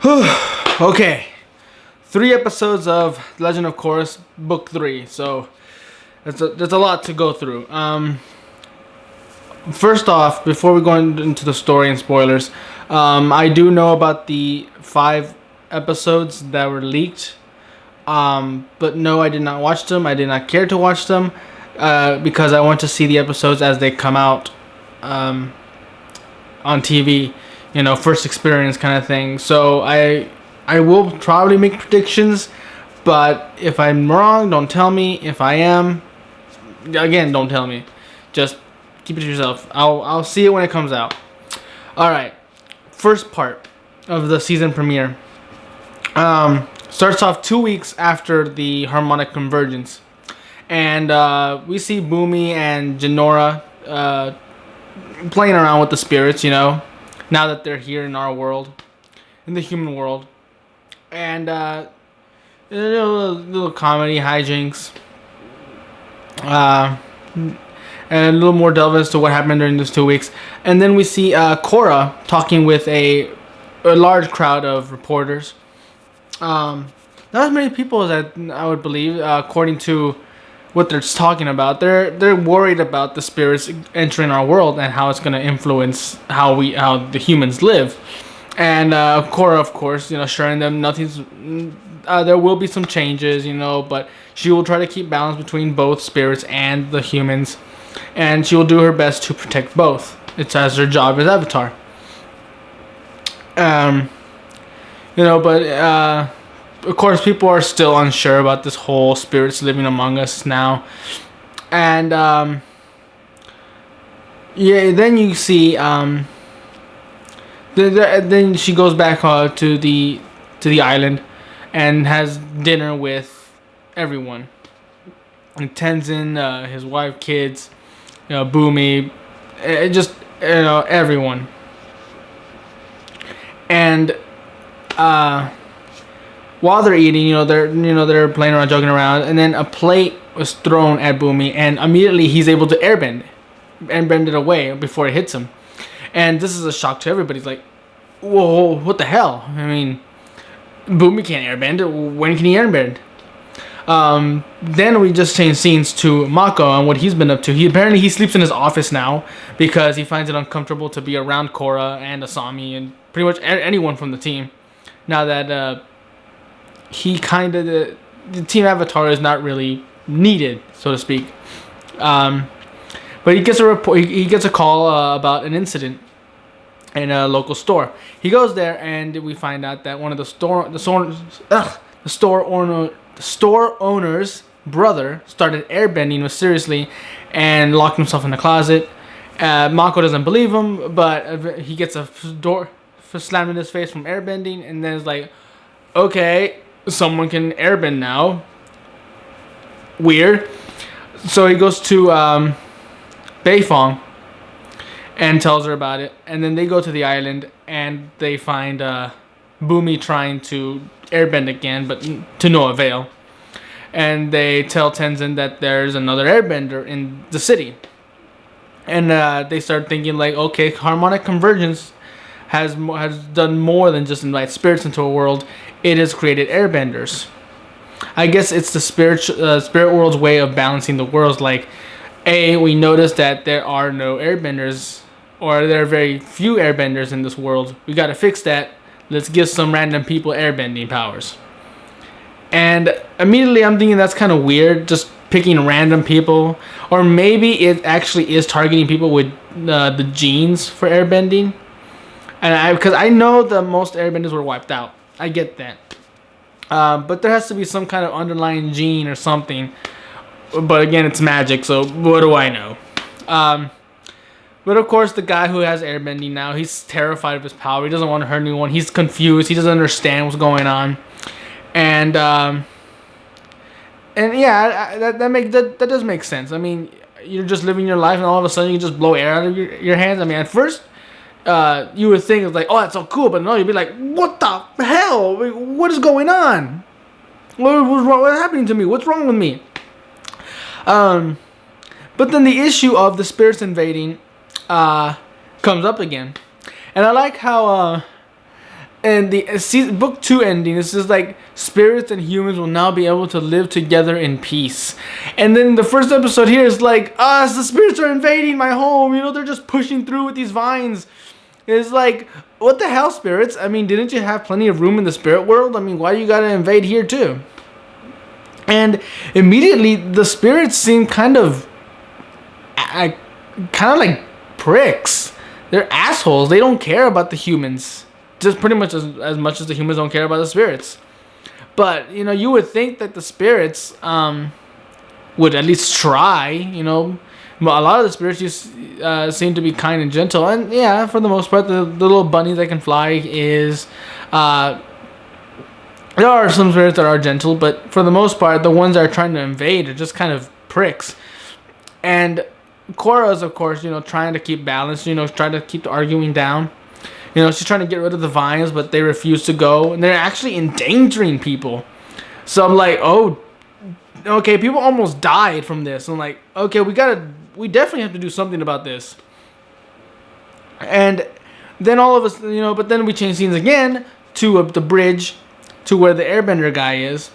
Okay, 3 episodes of Legend of Korra, Book 3. So there's a lot to go through. First off, before we go into the story and spoilers, I do know about the 5 episodes that were leaked. But no, I did not watch them. I did not care to watch them because I want to see the episodes as they come out on TV. You know, first experience kind of thing. So I will probably make predictions, but if I'm wrong, don't tell me. If I am, again, don't tell me. Just keep it to yourself. I'll see it when it comes out. All right, first part of the season premiere. Starts off 2 weeks after the harmonic convergence, and we see Boomy and Jinora playing around with the spirits. You know, now that they're here in our world, in the human world, and little comedy hijinks, and a little more delve as to what happened during those 2 weeks, and then we see Korra talking with a large crowd of reporters. Not as many people as I would believe, according to what they're talking about. They're worried about the spirits entering our world and how it's going to influence how the humans live. And Korra, of course, assuring them there will be some changes, but she will try to keep balance between both spirits and the humans, and she will do her best to protect both. It's as her job as Avatar. But of course, people are still unsure about this whole spirits living among us now, and then you see then she goes back to the island and has dinner with everyone, and Tenzin, his wife, kids, Boomy, just everyone, and while they're eating, they're playing around, joking around, and then a plate was thrown at Boomy, and immediately he's able to airbend it away before it hits him. And this is a shock to everybody. It's like, whoa, what the hell? I mean, Boomy can't airbend. When can he airbend? Then we just change scenes to Mako and what he's been up to. He sleeps in his office now because he finds it uncomfortable to be around Korra and Asami and pretty much anyone from the team. Now that the Team Avatar is not really needed, so to speak. But he gets a report. He gets a call about an incident in a local store. He goes there, and we find out that one of the store owner's brother started airbending mysteriously and locked himself in the closet. Mako doesn't believe him, but he gets a door slammed in his face from airbending, and then it's like, okay, someone can airbend now. Weird. So he goes to Beifong and tells her about it, and then they go to the island and they find Boomy trying to airbend again, but to no avail. And they tell Tenzin that there's another airbender in the city, and they start thinking like, okay, harmonic convergence has done more than just invite spirits into a world. It has created airbenders. I guess it's the spirit world's way of balancing the worlds. Like, we noticed that there are no airbenders, or there are very few airbenders in this world. We got to fix that. Let's give some random people airbending powers. And immediately I'm thinking that's kind of weird, just picking random people. Or maybe it actually is targeting people with the genes for airbending. And because I know that most airbenders were wiped out. I get that. But there has to be some kind of underlying gene or something. But again, it's magic, so what do I know? But of course, the guy who has airbending now, he's terrified of his power. He doesn't want to hurt anyone. He's confused. He doesn't understand what's going on. And yeah, that does make sense. I mean, you're just living your life, and all of a sudden you just blow air out of your hands. I mean, at first, you would think it's like, oh, that's so cool, but no, you'd be like, what the hell? What is going on? What's happening to me? What's wrong with me? But then the issue of the spirits invading comes up again, and I like how and the book 2 ending is just like spirits and humans will now be able to live together in peace. And then the first episode here is like, us, the spirits are invading my home. You know, they're just pushing through with these vines. It's like, what the hell, spirits? I mean, didn't you have plenty of room in the spirit world? I mean, why you gotta invade here too? And immediately the spirits seem kind of like pricks. They're assholes. They don't care about the humans. Just pretty much as much as the humans don't care about the spirits. But, you know, you would think that the spirits would at least try, you know. But a lot of the spirits just seem to be kind and gentle. And, yeah, for the most part, the little bunny that can fly is... there are some spirits that are gentle, but for the most part, the ones that are trying to invade are just kind of pricks. And Korra is, of course, you know, trying to keep balance, you know, trying to keep the arguing down. You know, she's trying to get rid of the vines, but they refuse to go. And they're actually endangering people. So I'm like, oh, okay, people almost died from this. I'm like, okay, we definitely have to do something about this. And then all of us, you know, but then we change scenes again to the bridge to where the airbender guy is.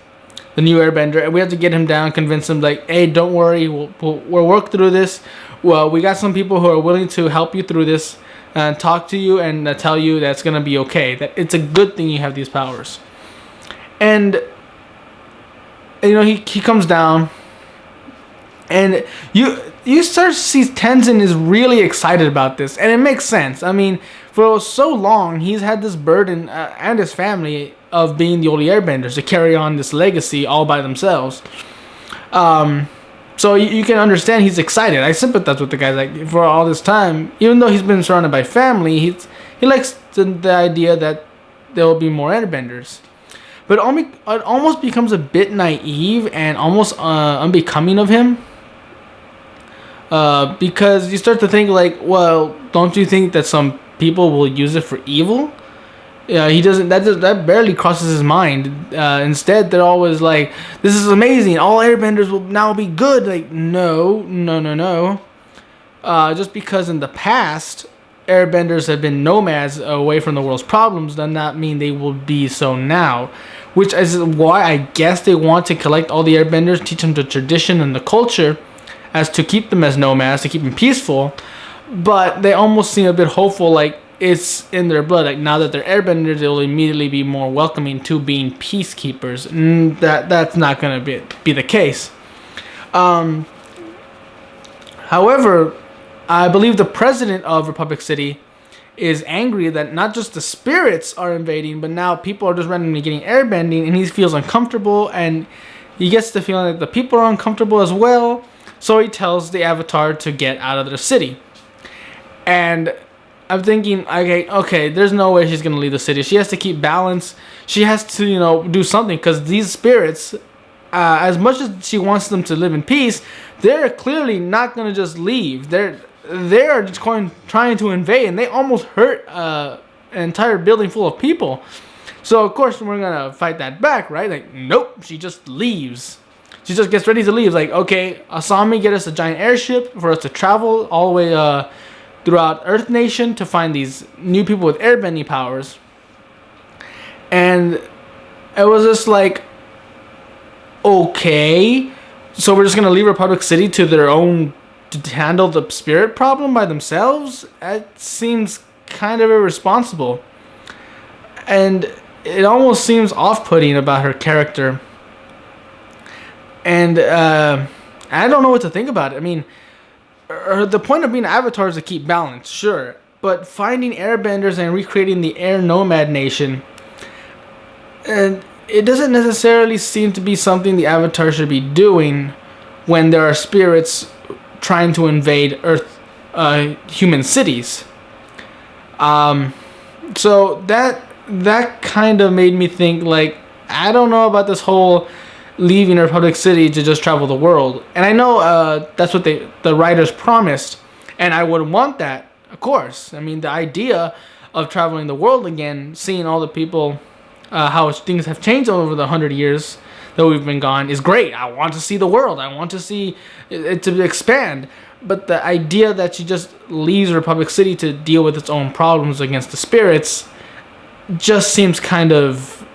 The new airbender. And we have to get him down, convince him, like, hey, don't worry, we'll work through this. Well, we got some people who are willing to help you through this. And talk to you and tell you that it's gonna be okay. That it's a good thing you have these powers. And you know, he comes down, and you start to see Tenzin is really excited about this, and it makes sense. I mean, for so long he's had this burden and his family of being the only airbenders to carry on this legacy all by themselves. So you can understand he's excited. I sympathize with the guy. Like, for all this time, even though he's been surrounded by family, he likes the idea that there will be more airbenders. But it almost becomes a bit naive and almost unbecoming of him. Because you start to think like, well, don't you think that some people will use it for evil? He doesn't. That barely crosses his mind. Instead, they're always like, "This is amazing. All airbenders will now be good." Like, no. Just because in the past, airbenders have been nomads away from the world's problems, does not mean they will be so now. Which is why I guess they want to collect all the airbenders, teach them the tradition and the culture, as to keep them as nomads, to keep them peaceful. But they almost seem a bit hopeful, like it's in their blood. Like, now that they're airbenders, they'll immediately be more welcoming to being peacekeepers. That's not going to be the case. However, I believe the president of Republic City is angry that not just the spirits are invading, but now people are just randomly getting airbending, and he feels uncomfortable, and he gets the feeling that the people are uncomfortable as well. So he tells the Avatar to get out of the city. And I'm thinking, okay, there's no way she's gonna leave the city. She has to keep balance. She has to, you know, do something, because these spirits, as much as she wants them to live in peace, they're clearly not gonna just leave. They're just trying to invade, and they almost hurt an entire building full of people. So of course we're gonna fight that back, right? Like, nope, she just leaves. She just gets ready to leave. Like, okay, Asami, get us a giant airship for us to travel all the way throughout Earth Nation to find these new people with airbending powers. And it was just like, okay, so we're just gonna leave Republic City to their own, to handle the spirit problem by themselves? That seems kind of irresponsible. And it almost seems off-putting about her character. And I don't know what to think about it. I mean, the point of being an avatar is to keep balance, sure. But finding airbenders and recreating the air nomad nation, and it doesn't necessarily seem to be something the avatar should be doing when there are spirits trying to invade Earth, human cities. So that kind of made me think, like, I don't know about this whole leaving Republic City to just travel the world. And I know that's what the writers promised, and I would want that, of course. I mean, the idea of traveling the world again, seeing all the people, how things have changed over the 100 years that we've been gone, is great. I want to see the world. I want to see it to expand. But the idea that she just leaves Republic City to deal with its own problems against the spirits, just seems kind of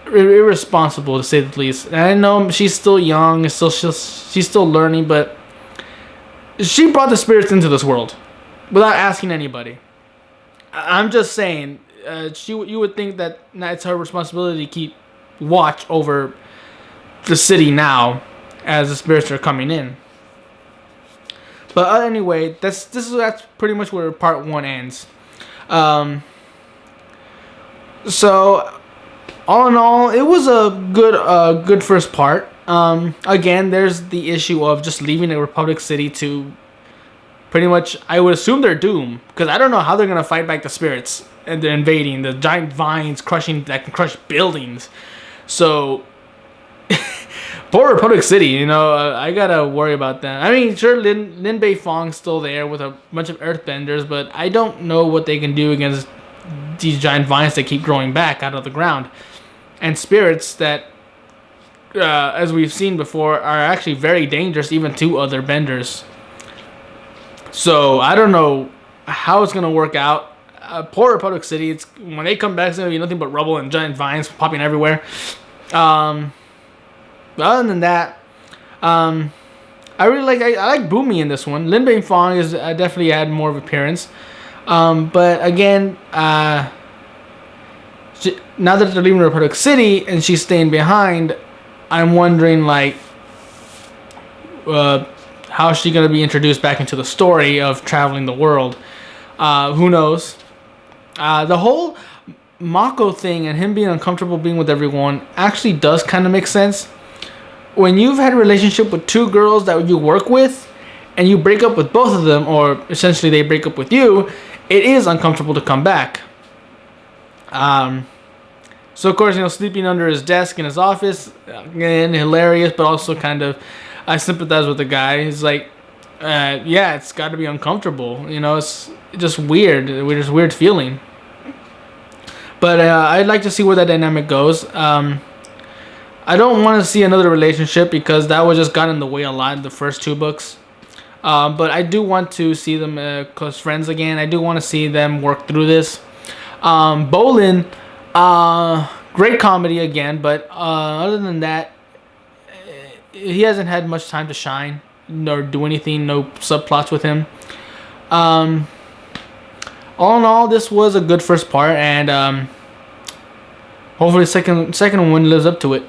irresponsible, to say the least. And I know she's still young, she's still learning, but she brought the spirits into this world without asking anybody. I'm just saying, you would think that it's her responsibility to keep watch over the city now as the spirits are coming in. But anyway, that's pretty much where part 1 ends. So all in all, it was a good first part. Again, there's the issue of just leaving a Republic City to pretty much, I would assume they're doomed, because I don't know how they're gonna fight back the spirits and they're invading the giant vines that can crush buildings. So poor Republic City, you know, I gotta worry about that. I mean, sure, Lin Bei Fong's still there with a bunch of earthbenders, but I don't know what they can do against these giant vines that keep growing back out of the ground. And spirits that, as we've seen before, are actually very dangerous even to other benders. So I don't know how it's gonna work out. Poor Republic City. When they come back, it's gonna be nothing but rubble and giant vines popping everywhere. But other than that, I really like Boomy in this one. Lin Bei Fong is definitely had more of appearance. But again, now that they're leaving Republic City and she's staying behind, I'm wondering how is she going to be introduced back into the story of traveling the world? Who knows? The whole Mako thing and him being uncomfortable being with everyone actually does kind of make sense. When you've had a relationship with 2 girls that you work with and you break up with both of them, or essentially they break up with you, it is uncomfortable to come back. So of course, sleeping under his desk in his office, again, hilarious, but also kind of, I sympathize with the guy. He's like, yeah, it's got to be uncomfortable. It's just weird. It's a weird feeling. But I'd like to see where that dynamic goes. I don't want to see another relationship because that was just got in the way a lot in the first 2 books. But I do want to see them close friends again. I do want to see them work through this. Bolin, great comedy again, but other than that, he hasn't had much time to shine nor do anything. No subplots with him. All in all, this was a good first part, and hopefully the second one lives up to it.